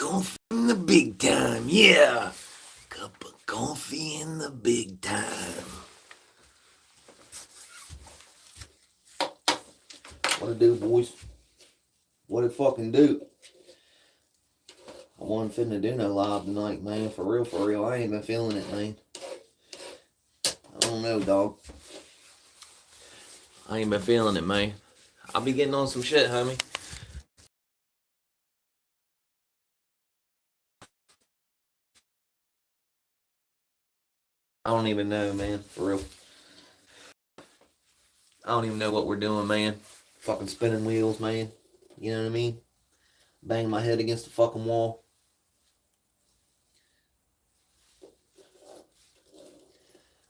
coffee in the big time, yeah. Cup of coffee in the big time. What it do, boys? What it fucking do? I wasn't finna do no live tonight, man. For real. I ain't been feeling it, man. I don't know, dog. I ain't been feeling it, man. I'll be getting on some shit, homie. I don't even know, man. For real. I don't even know what we're doing, man. Fucking spinning wheels, man. You know what I mean? Bang my head against the fucking wall.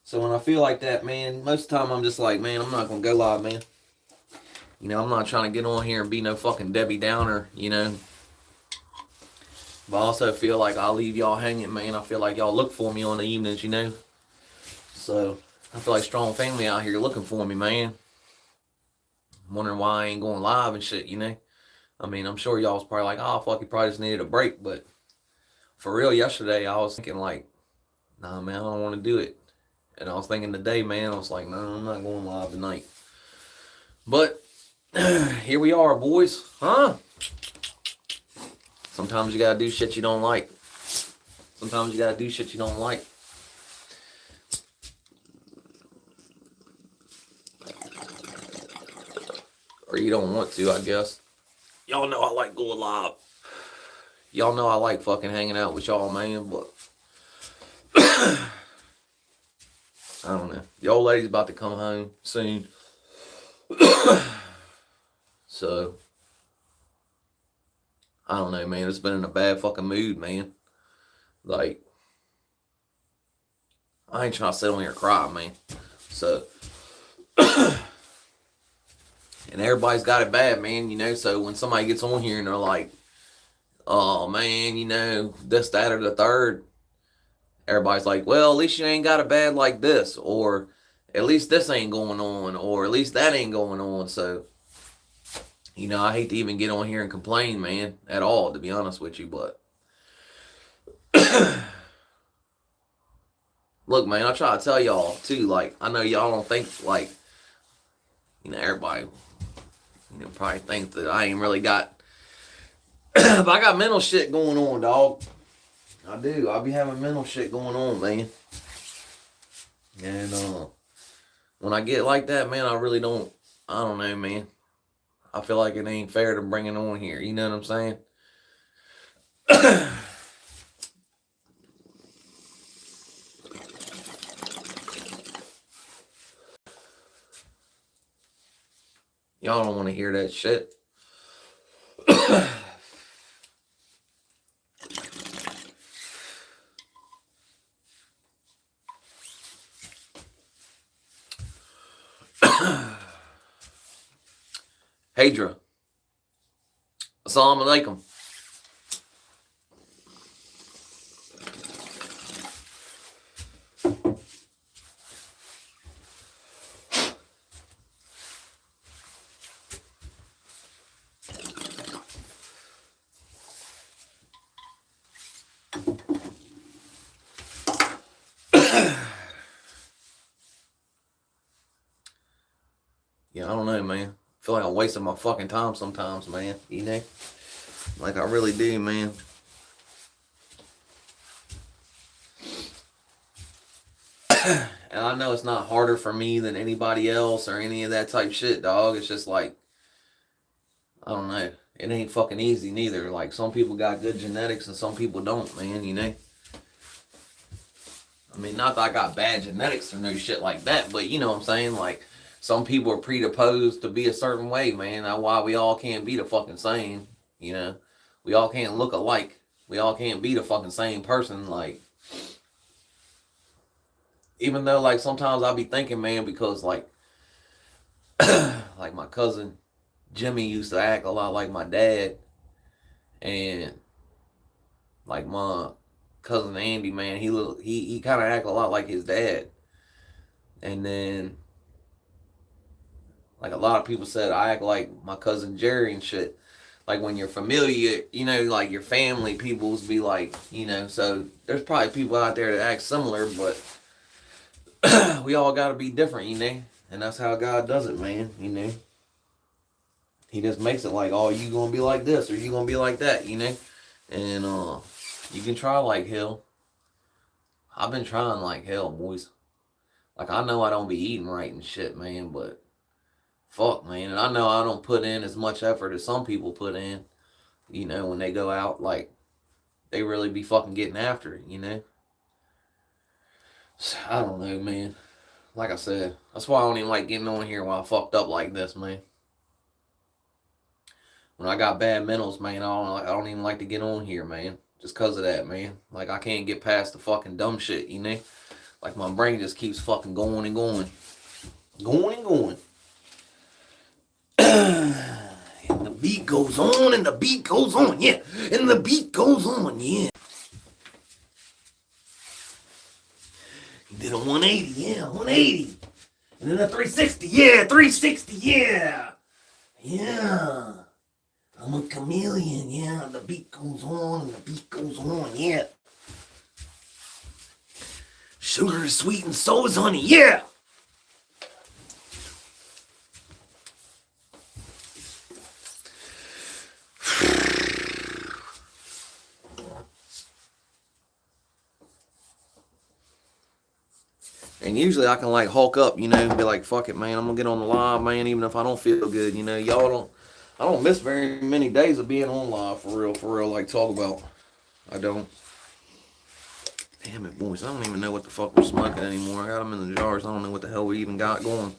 So when I feel like that, man, most of the time I'm just like, man, I'm not gonna go live, man. You know, I'm not trying to get on here and be no fucking Debbie Downer, you know. But I also feel like I'll leave y'all hanging, man. I feel like y'all look for me on the evenings, you know. So I feel like strong family out here looking for me, man. I'm wondering why I ain't going live and shit, you know. I mean, I'm sure y'all was probably like, oh, fuck, you probably just needed a break. But for real, yesterday, I was thinking like, nah, man, I don't want to do it. And I was thinking today, man, I was like, no, I'm not going live tonight. But here we are, boys. Huh? Sometimes you gotta do shit you don't like. Sometimes you gotta do shit you don't like. Or you don't want to, I guess. Y'all know I like going live. Y'all know I like fucking hanging out with y'all, man, but I don't know. The old lady's about to come home soon. So I don't know, man. It's been in a bad fucking mood, man. Like, I ain't trying to sit on here and cry, man. So and everybody's got it bad, man, you know. So when somebody gets on here and they're like, oh man, you know, this, that, or the third, everybody's like, well, at least you ain't got it bad like this, or at least this ain't going on, or at least that ain't going on. So, you know, I hate to even get on here and complain, man, at all, to be honest with you, but look, man, I try to tell y'all too, like, I know y'all don't think, like, you know, everybody, you know, probably think that I ain't really got but I got mental shit going on, dog. I do. I be having mental shit going on, man. And when I get like that, man, I really don't. I don't know, man. I feel like it ain't fair to bring it on here. You know what I'm saying? Y'all don't want to hear that shit. Hadra. Assalamu alaikum. Yeah, I don't know, man. I feel like I'm wasting my fucking time sometimes, man. You know? Like I really do, man. And I know it's not harder for me than anybody else or any of that type shit, dog. It's just like, I don't know. It ain't fucking easy neither. Like, some people got good genetics and some people don't, man, you know? I mean, not that I got bad genetics or no shit like that, but you know what I'm saying? Like, some people are predisposed to be a certain way, man. That's why we all can't be the fucking same, you know? We all can't look alike. We all can't be the fucking same person, like... Even though, like, sometimes I'll be thinking, man, because, like, like my cousin Jimmy used to act a lot like my dad, and like my cousin Andy, man, he kind of act a lot like his dad. And then, like, a lot of people said I act like my cousin Jerry and shit. like when you're familiar, you know, like your family peoples be like, you know, so there's probably people out there that act similar, but we all got to be different, you know, and that's how God does it, man, you know. He just makes it like, oh, you gonna be like this or you gonna be like that, you know, and you can try like hell. I've been trying like hell, boys. Like, I know I don't be eating right and shit, man, but fuck, man, and I know I don't put in as much effort as some people put in, you know, when they go out, like, they really be fucking getting after it, you know. So, I don't know, man. Like I said, that's why I don't even like getting on here while I fucked up like this, man. When I got bad mentals, man, I don't even like to get on here, man. Just cause of that, man. Like, I can't get past the fucking dumb shit, you know? Like, my brain just keeps fucking going and going. Going and going. And the beat goes on, and the beat goes on, yeah. And the beat goes on, yeah. He did a 180, yeah, 180. And then a 360, yeah, 360, yeah. Yeah. I'm a chameleon, yeah. The beat goes on, and the beat goes on, yeah. Sugar is sweet and so is honey, yeah. And usually I can like hulk up, you know, and be like, fuck it, man, I'm gonna get on the live, man, even if I don't feel good, you know. I don't miss very many days of being on live for real, like talk about. I don't. Damn it, boys, I don't even know what the fuck we're smoking anymore. I got them in the jars, I don't know what the hell we even got going.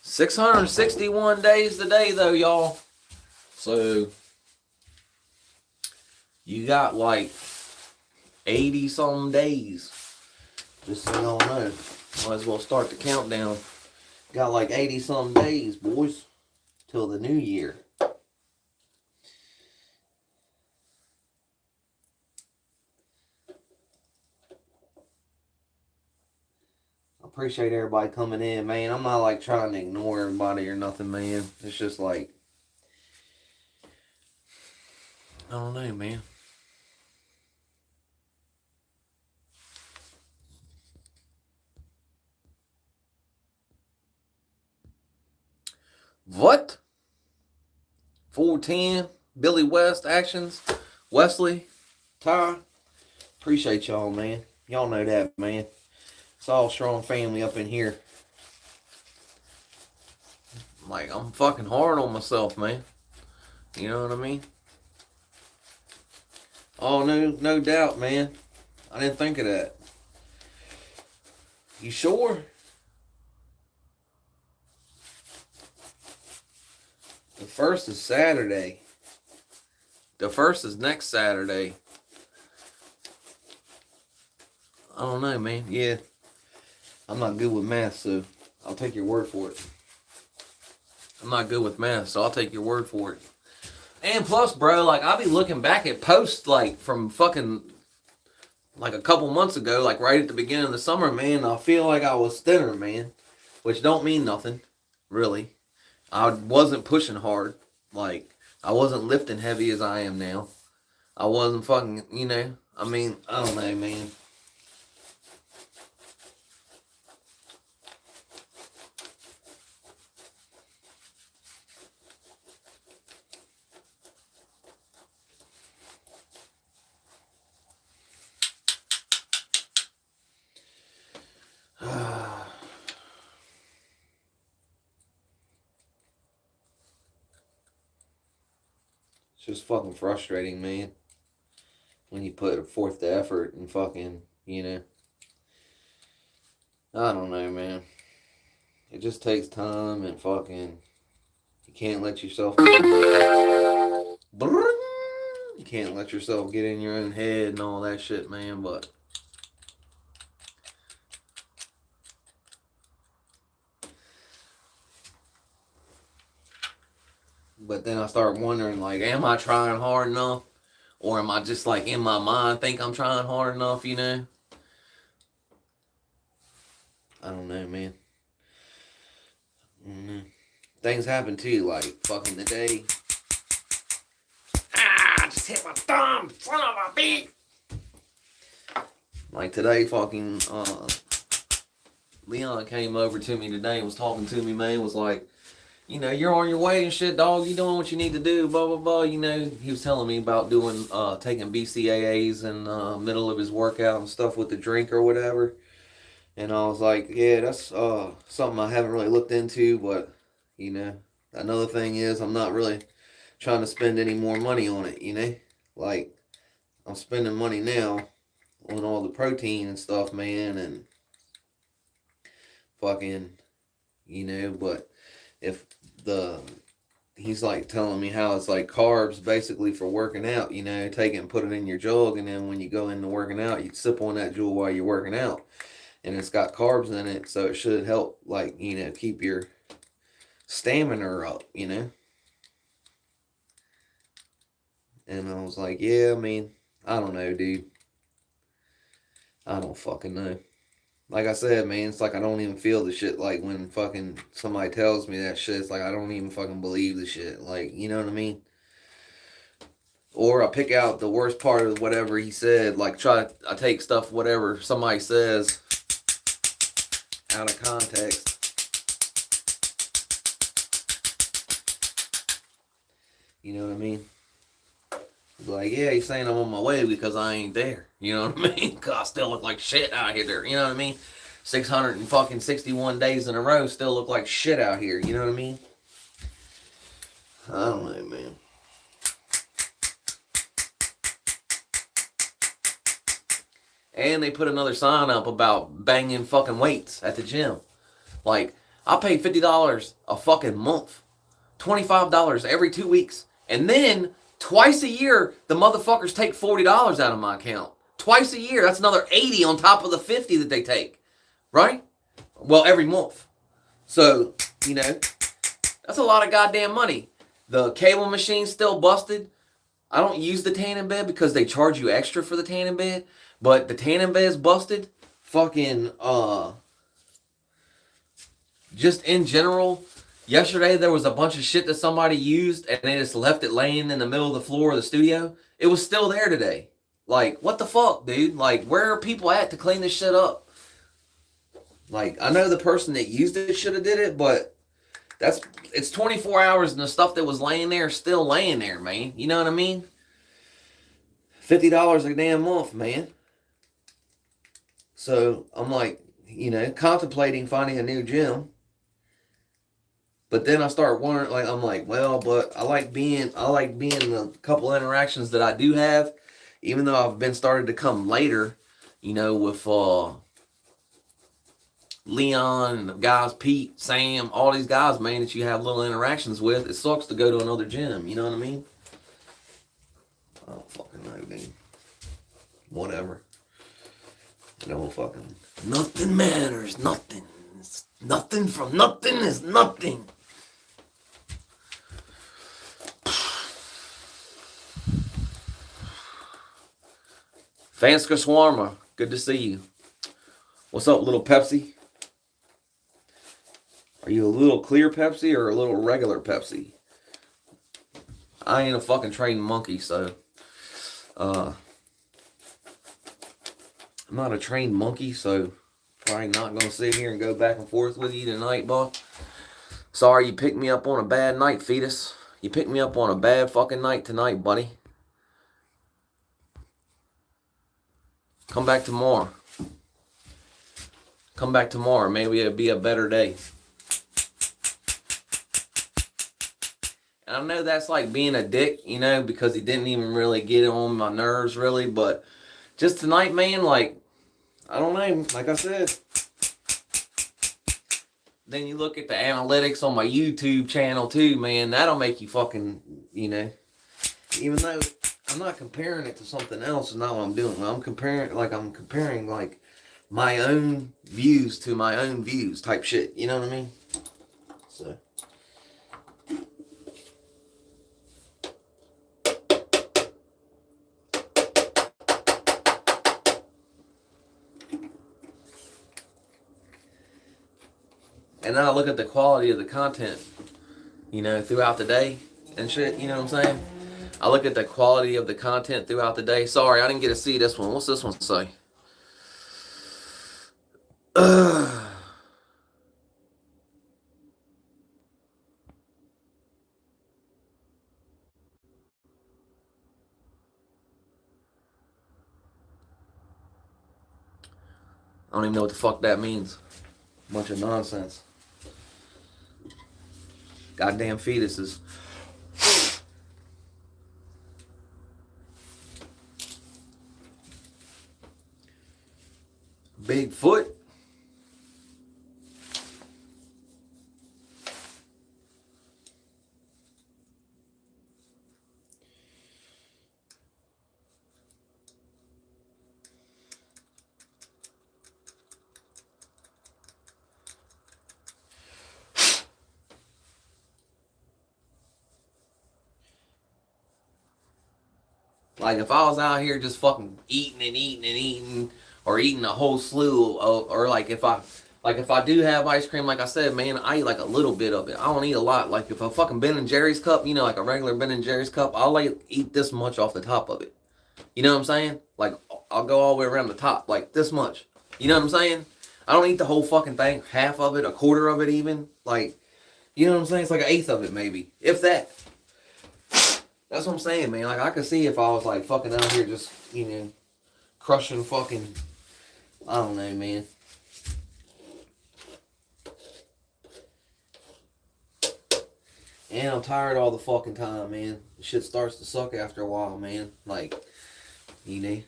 $661 days today, though, y'all. So you got like 80 some days. Just so y'all know, might as well start the countdown. Got like 80 some days, boys, till the new year. Appreciate everybody coming in, man. I'm not like trying to ignore everybody or nothing, man. It's just like, I don't know, man. What? 410, Billy West actions, Wesley, Ty. Appreciate y'all, man. Y'all know that, man. It's all strong family up in here. Like, I'm fucking hard on myself, man. You know what I mean? Oh, no doubt, man. I didn't think of that. You sure? The first is Saturday. The first is next Saturday. I don't know, man. Yeah. I'm not good with math, so I'll take your word for it. I'm not good with math, so I'll take your word for it. And plus, bro, like, I'll be looking back at posts, like, from fucking, like, a couple months ago, like, right at the beginning of the summer, man. I feel like I was thinner, man. Which don't mean nothing, really. I wasn't pushing hard. Like, I wasn't lifting heavy as I am now. I wasn't fucking, you know. I mean, I don't know, man. It's just fucking frustrating, man. When you put forth the effort and fucking, you know. I don't know, man. It just takes time and fucking. You can't let yourself. You can't let yourself get in your own head and all that shit, man. But But then I start wondering, like, am I trying hard enough? Or am I just, like, in my mind think I'm trying hard enough, you know? I don't know, man. Things happen, too, like, fucking today. I just hit my thumb, son of a bitch! Like, today, fucking, Leon came over to me today and was talking to me, man, was like, you know, you're on your way and shit, dog. You doing what you need to do, blah, blah, blah. You know, he was telling me about doing, taking BCAAs in the middle of his workout and stuff with the drink or whatever. And I was like, yeah, that's something I haven't really looked into. But, you know, another thing is I'm not really trying to spend any more money on it, you know. Like, I'm spending money now on all the protein and stuff, man, and fucking, you know, but if he's like telling me how it's like carbs basically for working out, you know, take it and put it in your jug, and then when you go into working out, you sip on that jewel while you're working out, and it's got carbs in it, so it should help, like, you know, keep your stamina up, you know. And I was like, yeah, I mean, I don't know, dude. I don't fucking know. Like I said, man, it's like I don't even feel the shit. Like when fucking somebody tells me that shit, it's like I don't even fucking believe the shit. Like, you know what I mean? Or I pick out the worst part of whatever he said. Like I take stuff, whatever somebody says, out of context. You know what I mean? Like, yeah, he's saying I'm on my way because I ain't there. You know what I mean? Because I still look like shit out here. You know what I mean? 661 days in a row still look like shit out here. You know what I mean? I don't know, man. And they put another sign up about banging fucking weights at the gym. Like, I pay $50 a fucking month. $25 every 2 weeks. And then twice a year, the motherfuckers take $40 out of my account. Twice a year, that's another $80 on top of the $50 that they take. Right? Well, every month. So, you know, that's a lot of goddamn money. The cable machine's still busted. I don't use the tanning bed because they charge you extra for the tanning bed. But the tanning bed's busted. Fucking, just in general, yesterday there was a bunch of shit that somebody used and they just left it laying in the middle of the floor of the studio. It was still there today. Like, what the fuck, dude? Like, where are people at to clean this shit up? Like, I know the person that used it should have did it, but it's 24 hours and the stuff that was laying there is still laying there, man. You know what I mean? $50 a damn month, man. So I'm like, you know, contemplating finding a new gym. But then I start wondering, like, I'm like, well, but I like being the couple interactions that I do have, even though I've been started to come later, you know, with Leon and the guys, Pete, Sam, all these guys, man, that you have little interactions with. It sucks to go to another gym, you know what I mean? I don't fucking know, dude. Whatever. I don't fucking... Nothing matters, nothing. Nothing from nothing is nothing. Fanska Swarma, good to see you. What's up, little Pepsi? Are you a little clear Pepsi or a little regular Pepsi? I ain't a fucking trained monkey, so I'm not a trained monkey, so probably not gonna sit here and go back and forth with you tonight, boy. Sorry you picked me up on a bad night, fetus. You picked me up on a bad fucking night tonight, buddy. Come back tomorrow. Come back tomorrow. Maybe it'll be a better day. And I know that's like being a dick, you know, because he didn't even really get on my nerves, really. But just tonight, man, like, I don't know. Like I said. Then you look at the analytics on my YouTube channel, too, man. That'll make you fucking, you know. Even though I'm not comparing it to something else, is not what I'm doing. I'm comparing, like, my own views to my own views type shit. You know what I mean? So. And then I look at the quality of the content, you know, throughout the day and shit, you know what I'm saying? I look at the quality of the content throughout the day. Sorry, I didn't get to see this one. What's this one say? I don't even know what the fuck that means. Bunch of nonsense. Goddamn fetuses. Bigfoot. Like if I was out here just fucking eating and eating and eating, or eating a whole slew of, or like if I do have ice cream, like I said, man, I eat like a little bit of it. I don't eat a lot. Like if a fucking Ben and Jerry's cup, you know, like a regular Ben and Jerry's cup, I'll like eat this much off the top of it. You know what I'm saying? Like I'll go all the way around the top, like this much. You know what I'm saying? I don't eat the whole fucking thing, half of it, a quarter of it, even. Like, you know what I'm saying? It's like an eighth of it, maybe, if that. That's what I'm saying, man. Like, I could see if I was, like, fucking out here just, you know, crushing fucking, I don't know, man. And I'm tired all the fucking time, man. Shit starts to suck after a while, man. Like, you know.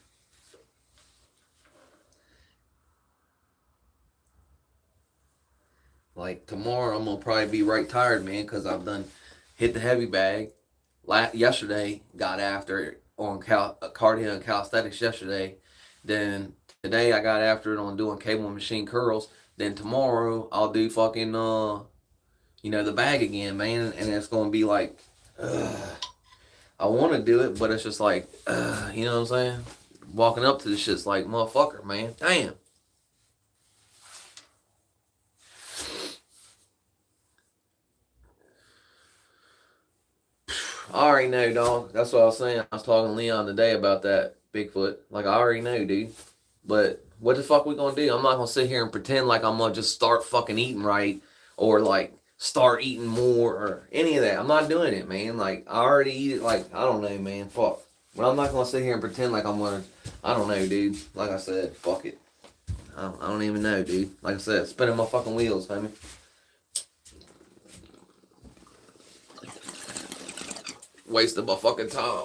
Like, tomorrow I'm going to probably be right tired, man, because I've done hit the heavy bag. Yesterday got after it on cardio and calisthenics yesterday. Then today I got after it on doing cable machine curls. Then tomorrow I'll do fucking you know, the bag again, man, and it's gonna be like I want to do it, but it's just like you know what I'm saying? Walking up to this shit's like, motherfucker, man, damn. I already know, dog. That's what I was saying. I was talking to Leon today about that Bigfoot. Like, I already know, dude. But what the fuck we gonna do? I'm not gonna sit here and pretend like I'm gonna just start fucking eating right, or like start eating more or any of that. I'm not doing it, man. Like, I already eat it. Like, I don't know, man. Fuck. But I'm not gonna sit here and pretend like I'm gonna. I don't know, dude. Like I said, fuck it. I don't even know, dude. Like I said, spinning my fucking wheels, homie. Wasting my fucking time.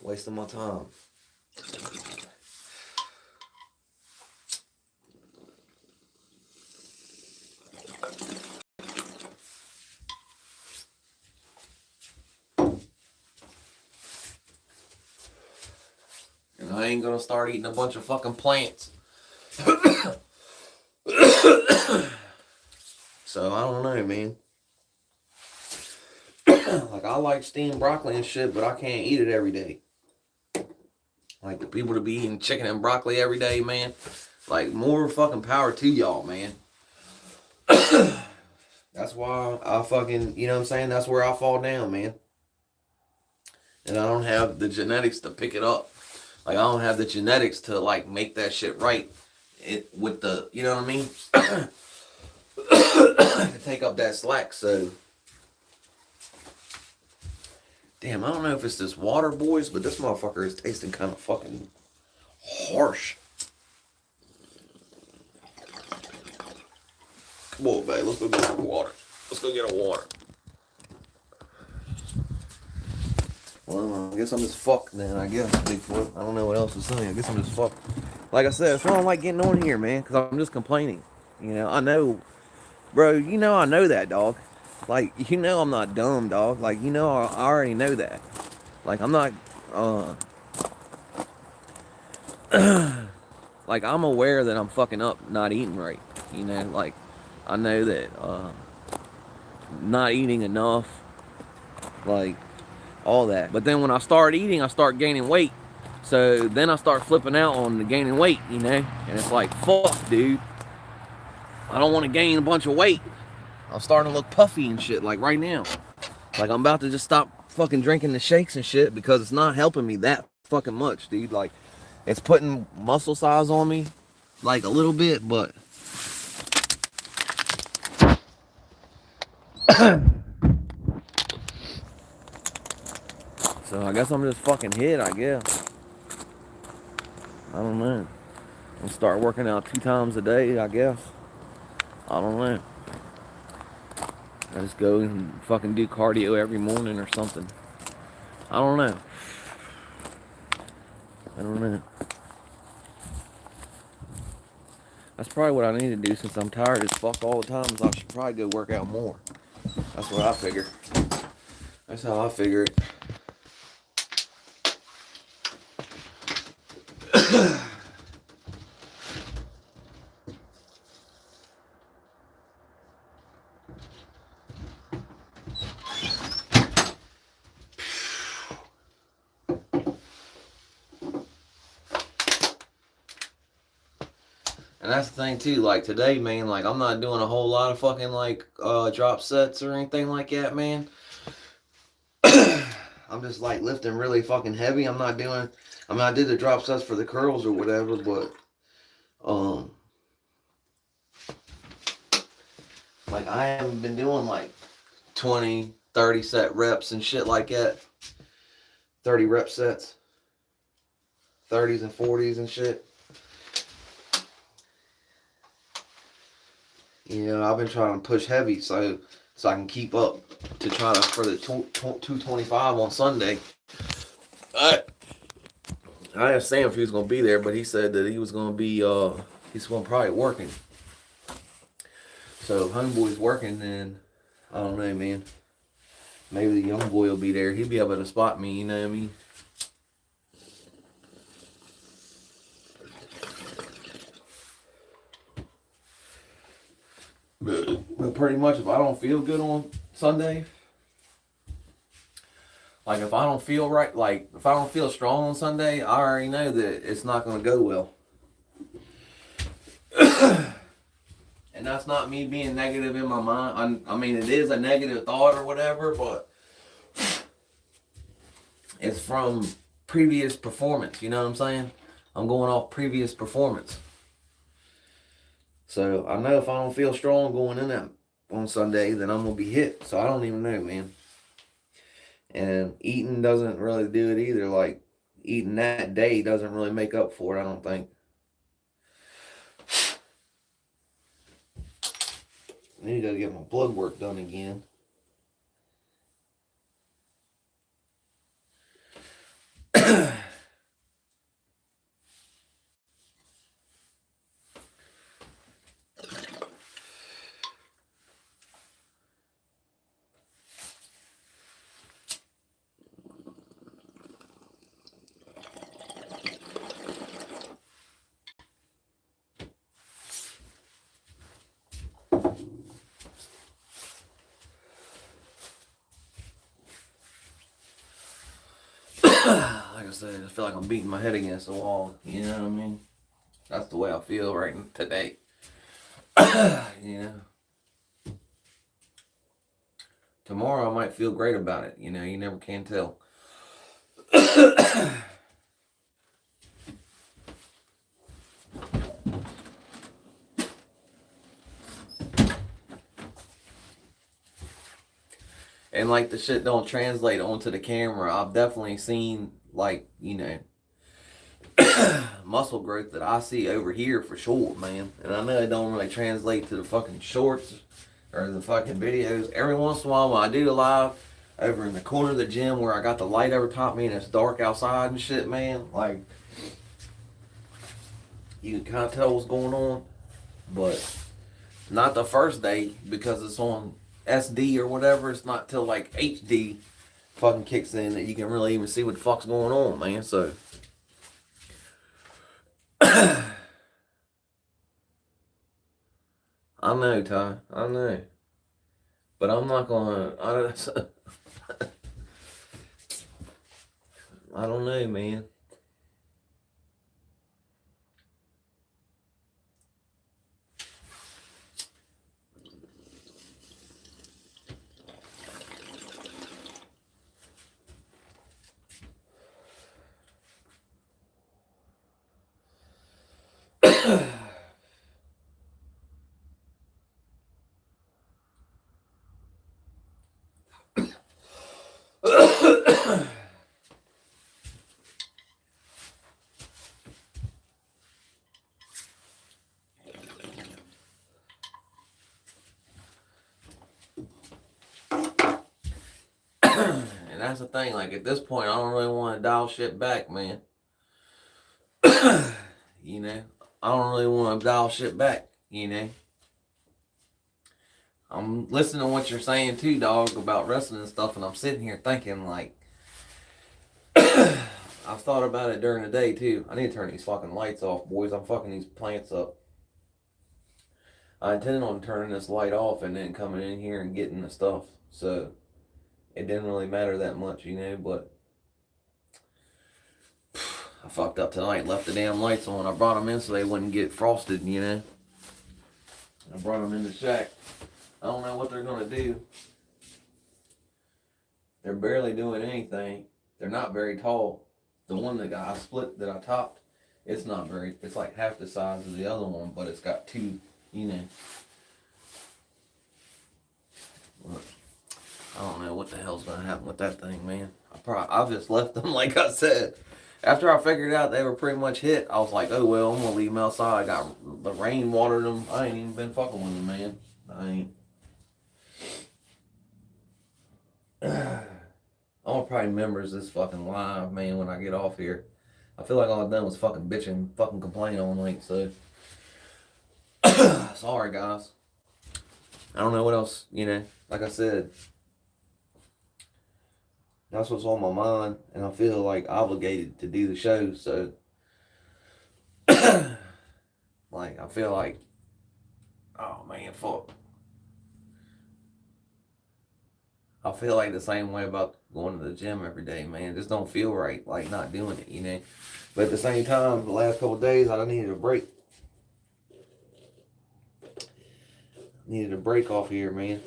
Wasting my time. And I ain't gonna start eating a bunch of fucking plants. So I don't know, man. Like, I like steamed broccoli and shit, but I can't eat it every day. Like, the people to be eating chicken and broccoli every day, man. Like, more fucking power to y'all, man. That's why I fucking, you know what I'm saying? That's where I fall down, man. And I don't have the genetics to pick it up. Like, I don't have the genetics to, like, make that shit right. With the, you know what I mean? To take up that slack, so. Damn, I don't know if it's this water, boys, but this motherfucker is tasting kind of fucking harsh. Come on, babe, let's go get some water. Let's go get a water. Well, I guess I'm just fucked then, I guess, Bigfoot. I don't know what else to say. I guess I'm just fucked. Like I said, that's why I don't like getting on here, man, because I'm just complaining. You know, I know, bro, you know I know that, dog. Like, you know I'm not dumb, dog. Like, you know I already know that. Like, I'm not, like, I'm aware that I'm fucking up not eating right. You know, like, I know that, not eating enough, like, all that. But then when I start eating, I start gaining weight. So then I start flipping out on the gaining weight, you know, and it's like, fuck, dude, I don't want to gain a bunch of weight. I'm starting to look puffy and shit, like right now. Like I'm about to just stop fucking drinking the shakes and shit because it's not helping me that fucking much, dude. Like it's putting muscle size on me, like a little bit, but so I guess I'm just fucking hit, I guess. I don't know. I'll start working out 2 times a day, I guess. I don't know. I just go and fucking do cardio every morning or something. I don't know. I don't know. That's probably what I need to do since I'm tired as fuck all the time. Is I should probably go work out more. That's what I figure. That's how I figure it. And that's the thing too, like today, man, like I'm not doing a whole lot of fucking like drop sets or anything like that, man. I'm just like lifting really fucking heavy. I mean I did the drop sets for the curls or whatever, but like I haven't been doing like 20, 30 set reps and shit like that. 30 rep sets. 30s and 40s and shit. You know, I've been trying to push heavy so I can keep up to try to for the 225 on Sunday. I asked Sam if he was gonna be there, but he said that he was gonna be he's gonna probably working. So if homeboy's working, then I don't know, man. Maybe the young boy will be there. He'll be able to spot me. You know what I mean? But pretty much, if I don't feel good on Sunday, like if I don't feel right, like if I don't feel strong on Sunday, I already know that it's not going to go well. And that's not me being negative in my mind. I mean, it is a negative thought or whatever, but it's from previous performance. You know what I'm saying? I'm going off previous performance. So I know if I don't feel strong going in that on Sunday, then I'm going to be hit. So I don't even know, man. And eating doesn't really do it either. Like, eating that day doesn't really make up for it, I don't think. I need to go get my blood work done again. Like I said, I feel like I'm beating my head against the wall. You know what I mean? That's the way I feel right today. You know? Tomorrow I might feel great about it. You know, you never can tell. And like the shit don't translate onto the camera. I've definitely seen like, you know, muscle growth that I see over here for sure, man. And I know it don't really translate to the fucking shorts or the fucking videos. Every once in a while when I do the live over in the corner of the gym where I got the light over top me and it's dark outside and shit, man, like you can kind of tell what's going on. But not the first day because it's on SD or whatever. It's not till like HD fucking kicks in that you can really even see what the fuck's going on, man. So I know, Ty. I know. But I'm not gonna I don't know, man. And that's the thing, like at this point I don't really want to dial shit back, man. You know, I don't really want to dial shit back, you know. I'm listening to what you're saying too, dog, about wrestling and stuff, and I'm sitting here thinking like I've thought about it during the day too. I need to turn these fucking lights off, boys. I'm fucking these plants up. I intended on turning this light off and then coming in here and getting the stuff. So it didn't really matter that much, you know, but I fucked up tonight, left the damn lights on. I brought them in so they wouldn't get frosted, you know. I brought them in the shack. I don't know what they're going to do. They're barely doing anything. They're not very tall. The one that I split, that I topped, it's not very, it's like half the size of the other one, but it's got two, you know. Look, I don't know what the hell's going to happen with that thing, man. I've just left them like I said. After I figured out they were pretty much hit, I was like, oh well, I'm going to leave them outside. I got the rain watered them. I ain't even been fucking with them, man. I ain't. I'm gonna probably members this fucking live, man, when I get off here. I feel like all I've done was fucking bitch and fucking complain all night, so. Sorry, guys. I don't know what else, you know, like I said. That's what's on my mind, and I feel like obligated to do the show, so. Like, I feel like, oh man, fuck. I feel like the same way about going to the gym every day, man. It just don't feel right, like not doing it, you know. But at the same time, the last couple of days, I needed a break. Needed a break off here, man.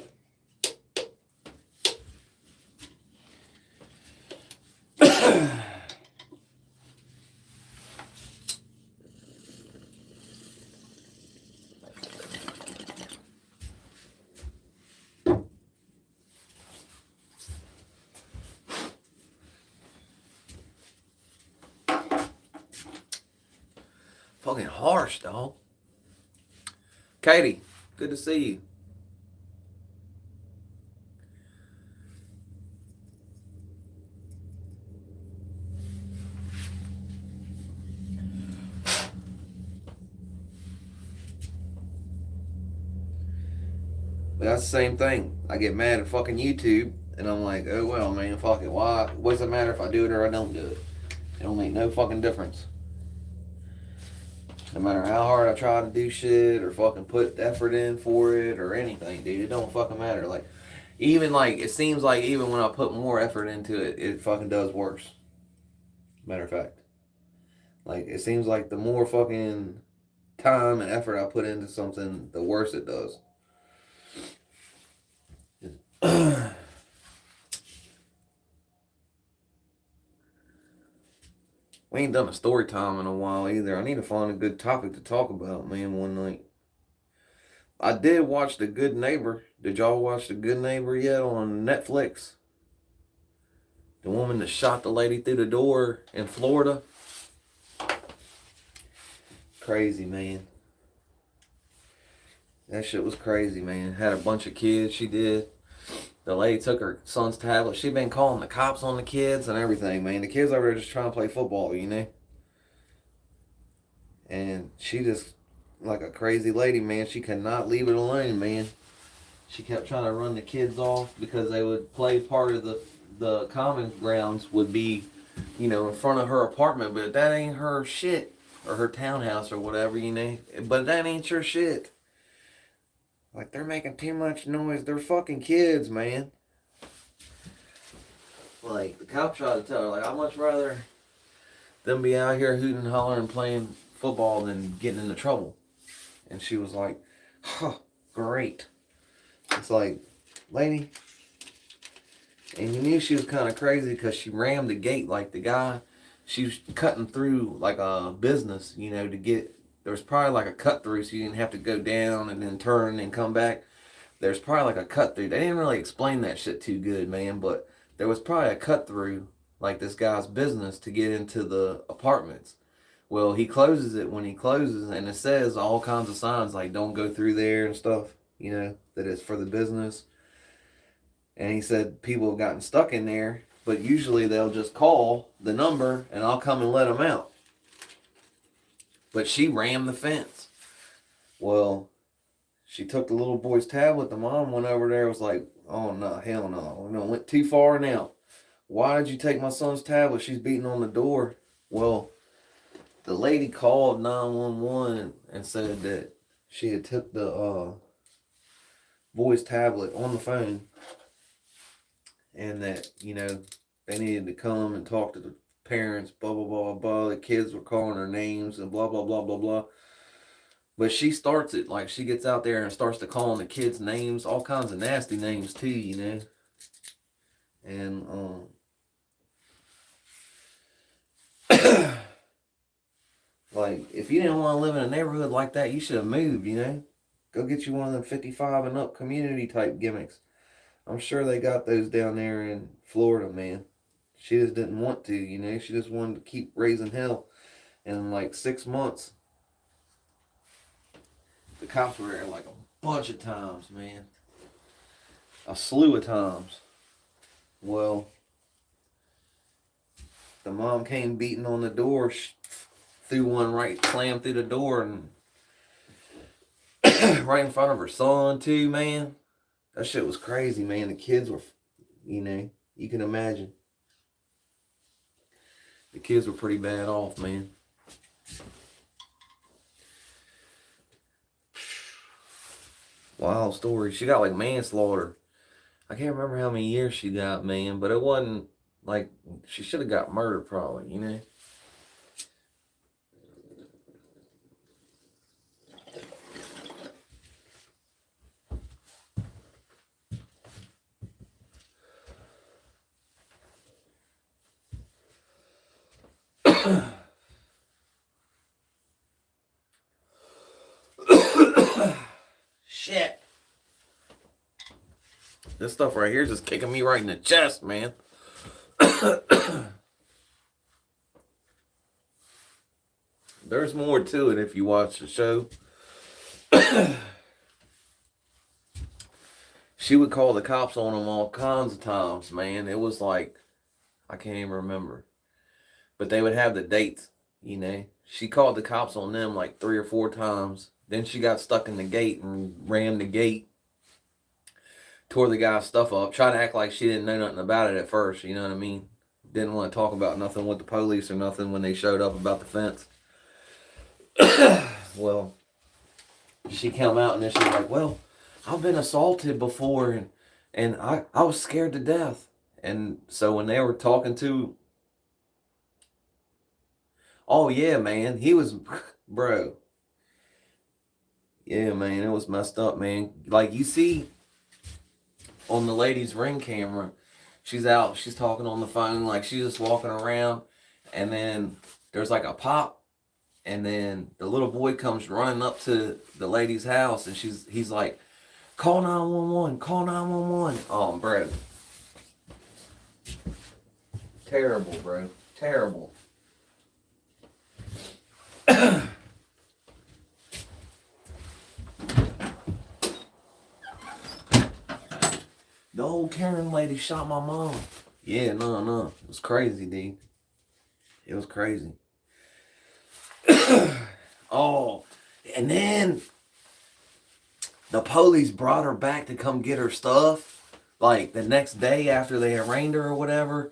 Fucking harsh, dog. Katie, good to see you. But that's the same thing. I get mad at fucking YouTube, and I'm like, oh well, man, fuck it. Why? What does it matter if I do it or I don't do it? It don't make no fucking difference. No matter how hard I try to do shit or fucking put effort in for it or anything, dude, it don't fucking matter. Like, even like, it seems like even when I put more effort into it, it fucking does worse. Matter of fact. Like, it seems like the more fucking time and effort I put into something, the worse it does. We ain't done a story time in a while either. I need to find a good topic to talk about, man, one night. I did watch The Good Neighbor. Did y'all watch The Good Neighbor yet on Netflix? The woman that shot the lady through the door in Florida. Crazy, man. That shit was crazy, man. Had a bunch of kids, she did. The lady took her son's tablet. She been calling the cops on the kids and everything, man. The kids over there just trying to play football, you know? And she just, like a crazy lady, man. She could not leave it alone, man. She kept trying to run the kids off because they would play part of the common grounds would be, you know, in front of her apartment. But that ain't her shit. Or her townhouse or whatever, you know? But that ain't your shit. Like, they're making too much noise. They're fucking kids, man. Like, the cop tried to tell her, like, I'd much rather them be out here hooting and hollering playing football than getting into trouble. And she was like, huh, great. It's like, lady. And you knew she was kind of crazy because she rammed the gate like the guy. She was cutting through like a business, you know, to get there was probably like a cut through, so you didn't have to go down and then turn and come back. There's probably like a cut through. They didn't really explain that shit too good, man, but there was probably a cut through, like this guy's business, to get into the apartments. Well, he closes it when he closes, and it says all kinds of signs like don't go through there and stuff, that it's for the business. And he said people have gotten stuck in there, but usually they'll just call the number and I'll come and let them out. But she rammed the fence. Well, she took the little boy's tablet. The mom went over there, was like, oh no, hell no. Went too far now. Why did you take my son's tablet? She's beating on the door. Well, the lady called 911 and said that she had took the boy's tablet on the phone, and that, they needed to come and talk to the parents, blah, blah, blah, blah. The kids were calling her names and blah, blah, blah, blah, blah. But she starts it, like she gets out there and starts to calling the kids names, all kinds of nasty names too, And, like, if you didn't want to live in a neighborhood like that, you should have moved, Go get you one of them 55 and up community type gimmicks. I'm sure they got those down there in Florida, man. She just didn't want to, She just wanted to keep raising hell. And in like 6 months, the cops were there like a bunch of times, man. A slew of times. Well, the mom came beating on the door, threw one right, slammed through the door, and right in front of her son too, man. That shit was crazy, man. The kids were, you can imagine. The kids were pretty bad off, man. Wild story. She got like manslaughter. I can't remember how many years she got, man, but it wasn't like, she should have got murder probably, Shit. This stuff right here is just kicking me right in the chest, man. There's more to it if you watch the show. She would call the cops on them all kinds of times, man. It was like, I can't even remember. But they would have the dates, She called the cops on them like 3 or 4 times. Then she got stuck in the gate and rammed the gate. Tore the guy's stuff up. Tried to act like she didn't know nothing about it at first, you know what I mean? Didn't want to talk about nothing with the police or nothing when they showed up about the fence. Well, she came out and then she was like, well, I've been assaulted before and I was scared to death. And so when they were talking to, oh yeah, man, he was, bro. Yeah, man, it was messed up, man. Like you see on the lady's Ring camera, she's out, she's talking on the phone, like she's just walking around, and then there's like a pop, and then the little boy comes running up to the lady's house, and he's like, call 911, call 911. Oh, bro. Terrible, bro. Terrible. The old Karen lady shot my mom. Yeah, no. It was crazy, dude. It was crazy. Oh, and then the police brought her back to come get her stuff. Like the next day after they arraigned her or whatever.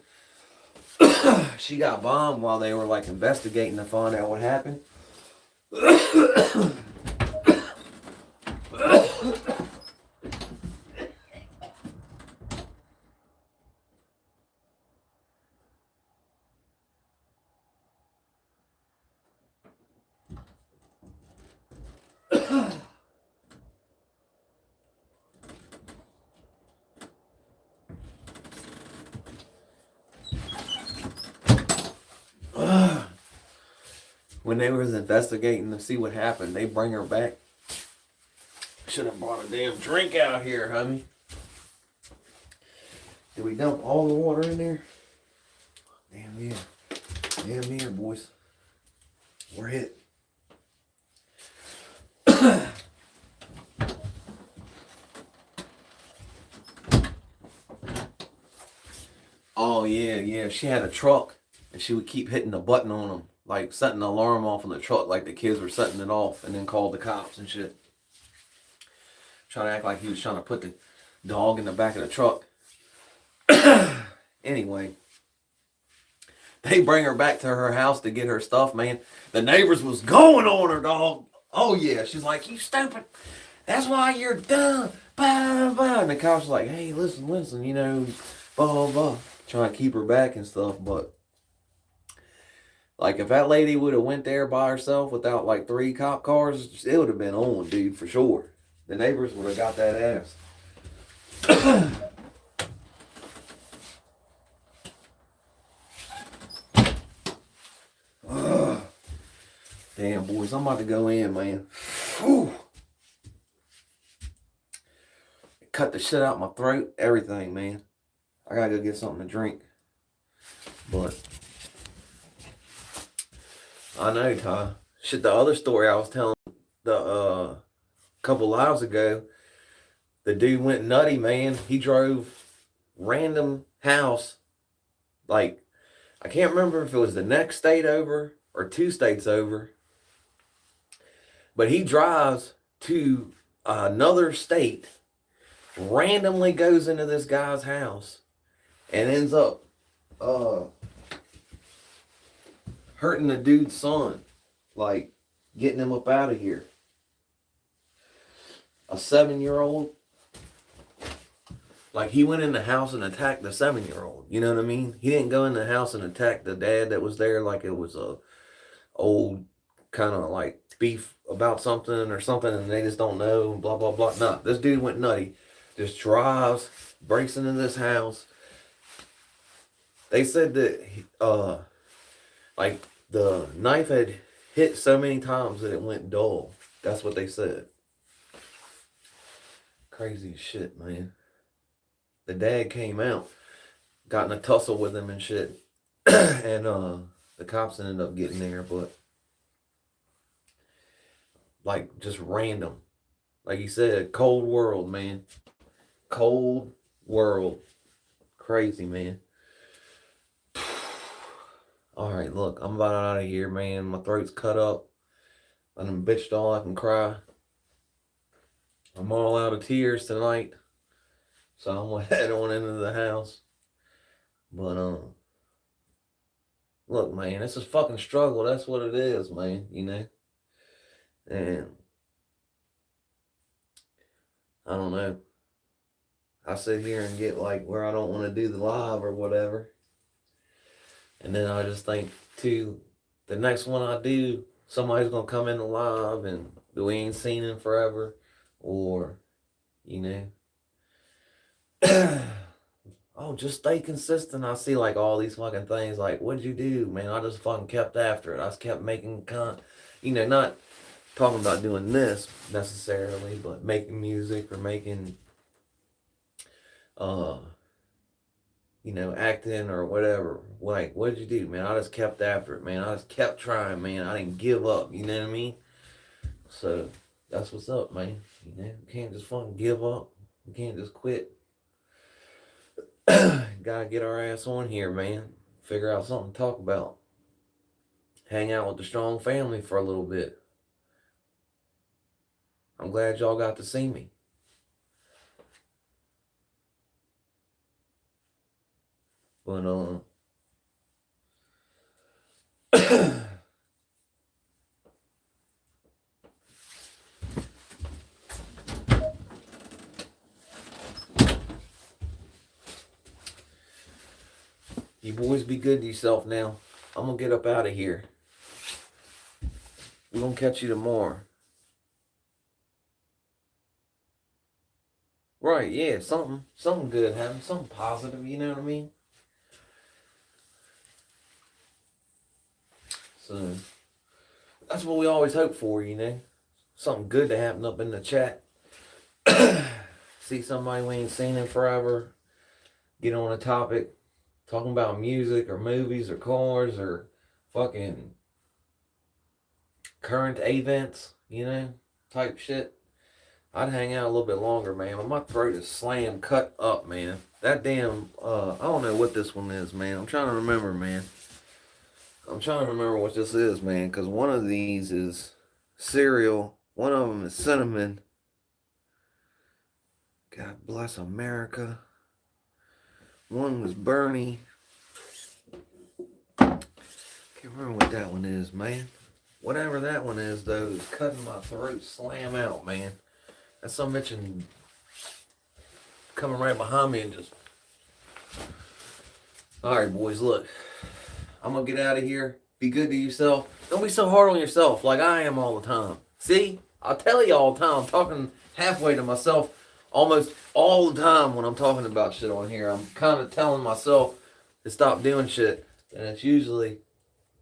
She got bombed while they were like investigating to find out what happened. when they was investigating to see what happened, they bring her back. Should have brought a damn drink out here, honey. Did we dump all the water in there? Damn yeah. Damn yeah, boys. We're hit. Oh yeah, yeah. She had a truck and she would keep hitting the button on them. Like setting the alarm off on the truck like the kids were setting it off and then called the cops and shit. Trying to act like he was trying to put the dog in the back of the truck. Anyway, they bring her back to her house to get her stuff, man. The neighbors was going on her, dog. Oh yeah, she's like, you stupid. That's why you're dumb. Blah, blah. And the cops was like, hey, listen, you know, blah, blah, blah. Trying to keep her back and stuff, but like if that lady would have went there by herself without like 3 cop cars, it would have been on, dude, for sure. The neighbors would have got that ass. Damn, boys, I'm about to go in, man. Whew. Cut the shit out my throat, everything, man. I gotta go get something to drink. But I know, Ty. Shit, the other story I was telling the couple lives ago, the dude went nutty, man. He drove random house, like, I can't remember if it was the next state over or 2 states over, but he drives to another state, randomly goes into this guy's house, and ends up hurting the dude's son, like getting him up out of here. A 7-year-old, like he went in the house and attacked the 7-year-old. You know what I mean? He didn't go in the house and attack the dad that was there like it was a old kind of like beef about something or something, and they just don't know. Blah blah blah. Nah, this dude went nutty. Just drives, breaks into this house. They said that like the knife had hit so many times that it went dull. That's what they said. Crazy as shit, man. The dad came out, got in a tussle with him and shit. And the cops ended up getting there, but like just random. Like you said, cold world, man. Cold world. Crazy, man. Alright, look, I'm about out of here, man. My throat's cut up. I done bitched all I can cry. I'm all out of tears tonight. So I'm gonna head on into the house. But look, man, it's a fucking struggle. That's what it is, man, you know? And I don't know. I sit here and get like where I don't want to do the live or whatever. And then I just think, too, the next one I do, somebody's going to come in the live and we ain't seen him forever. Or, you know. Oh, just stay consistent. I see like all these fucking things like, what'd you do, man? I just fucking kept after it. I just kept making you know, not talking about doing this necessarily, but making music or making you know, acting or whatever. Like, what'd you do, man? I just kept after it, man. I just kept trying, man. I didn't give up, you know what I mean? So that's what's up, man. You know, you can't just fucking give up. You can't just quit. Gotta get our ass on here, man. Figure out something to talk about. Hang out with the strong family for a little bit. I'm glad y'all got to see me. But you boys be good to yourself now. I'm gonna get up out of here. We're gonna catch you tomorrow. Right, yeah, something good happened, something positive, you know what I mean? So, That's what we always hope for, you know. Something good to happen up in the chat. See somebody we ain't seen in forever. Get on a topic. Talking about music or movies or cars or fucking current events, you know, type shit. I'd hang out a little bit longer, man. But my throat is slammed cut up, man. That damn, I don't know what this one is, man. I'm trying to remember, man. I'm trying to remember what this is, man. Because one of these is cereal. One of them is cinnamon. God bless America. One was Bernie. Can't remember what that one is, man. Whatever that one is, though, is cutting my throat slam out, man. That's some bitch coming right behind me and just... Alright, boys, look. I'm going to get out of here. Be good to yourself. Don't be so hard on yourself like I am all the time. See? I'll tell you all the time. I'm talking halfway to myself almost all the time when I'm talking about shit on here. I'm kind of telling myself to stop doing shit. And it's usually,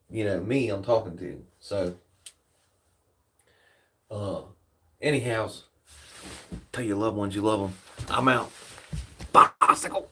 you know, me I'm talking to. So, anyhow, tell your loved ones you love them. I'm out. Bicycle.